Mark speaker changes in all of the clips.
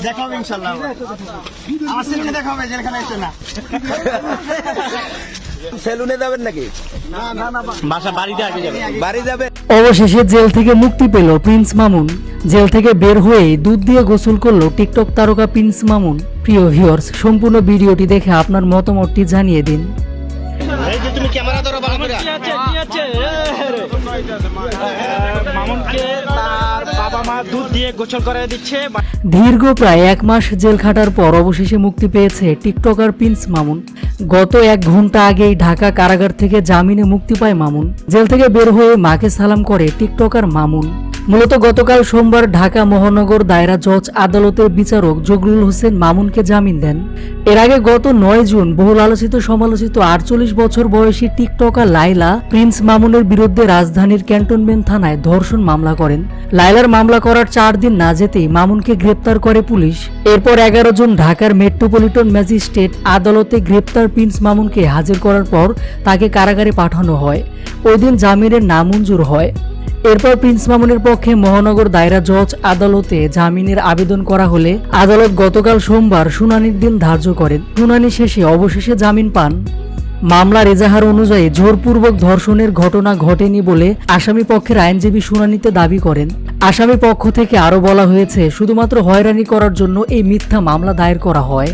Speaker 1: দেখাবো ইনশাল্লাহ, আমার সেলুনে দেখা হবে, যেখানে এসে না।
Speaker 2: সেলুনে যাবেন নাকি?
Speaker 1: বাসা বাড়িতে আগে যাবে,
Speaker 2: বাড়ি যাবে।
Speaker 3: অবশেষে জেল থেকে মুক্তি পেল প্রিন্স মামুন। জেল থেকে বের হয়ে দুধ দিয়ে গোসল করলো টিকটক তারকা প্রিন্স মামুন। প্রিয় ভিউয়ার্স, সম্পূর্ণ ভিডিওটি দেখে আপনার মতামতটি জানিয়ে দিন।
Speaker 1: এই যে তুমি ক্যামেরা ধরো ভালো করে। মামুনকে তার বাবা মা দুধ দিয়ে গোসল করে দিচ্ছে।
Speaker 3: দীর্ঘ প্রায় 1 মাস জেল খাটার পর অবশেষে মুক্তি পেয়েছে টিকটকার প্রিন্স মামুন। গত 1 ঘন্টা আগেই ঢাকা কারাগার থেকে জামিনে মুক্তি পায় মামুন। জেল থেকে বের হয়ে মাকে সালাম করে টিকটকার মামুন। মূলত গতকাল সোমবার ঢাকা মহানগর দায়রা জজ আদালতের বিচারক জগরুল হোসেন মামুনকে জামিন দেন। এর আগে গত 9 জুন বহুল আলোচিত সমালোচিত 48 বছর বয়সী টিকটকার লায়লা প্রিন্স মামুনের বিরুদ্ধে রাজধানীর ক্যান্টনমেন্ট থানায় ধর্ষণ মামলা করেন। লায়লার মামলা করার 4 দিন না যেতেই মামুনকে গ্রেপ্তার করে পুলিশ। এরপর 11 জুন ঢাকার মেট্রোপলিটন ম্যাজিস্ট্রেট আদালতে গ্রেপ্তার প্রিন্স মামুনকে হাজির করার পর তাকে কারাগারে পাঠানো হয়। ওই দিন জামিনের নামঞ্জুর হয়। এরপর প্রিন্স মামুনের পক্ষে মহানগর দায়রা জজ আদালতে জামিনের আবেদন করা হলে আদালত গতকাল সোমবার শুনানির দিন ধার্য করেন। শুনানি শেষে অবশেষে জামিন পান। মামলার এজাহার অনুযায়ী জোরপূর্বক ধর্ষণের ঘটনা ঘটেনি বলে আসামি পক্ষের আইনজীবী শুনানিতে দাবি করেন। আসামি পক্ষ থেকে আরও বলা হয়েছে, শুধুমাত্র হয়রানি করার জন্য এই মিথ্যা মামলা দায়ের করা হয়।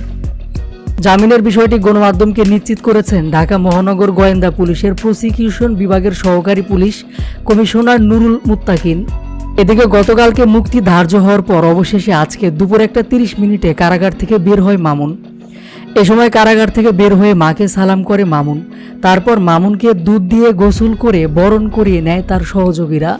Speaker 3: জামিনের বিষয়টি গণমাধ্যমকে নিশ্চিত করেছেন ঢাকা মহানগর গোয়েন্দা পুলিশের প্রসিকিউশন বিভাগের সহকারী পুলিশ কমিশনার নুরুল মুত্তাকিন। এদিকে গতকালকে মুক্তি ধার্য হওয়ার পর অবশেষে আজকে দুপুর 1:30 কারাগার থেকে বের হয় মামুন। এ সময় কারাগার থেকে বের হয়ে মাকে সালাম করে মামুন। তারপর মামুনকে দুধ দিয়ে গোসল করে বরণ করিয়ে নেয় তার সহযোগীরা।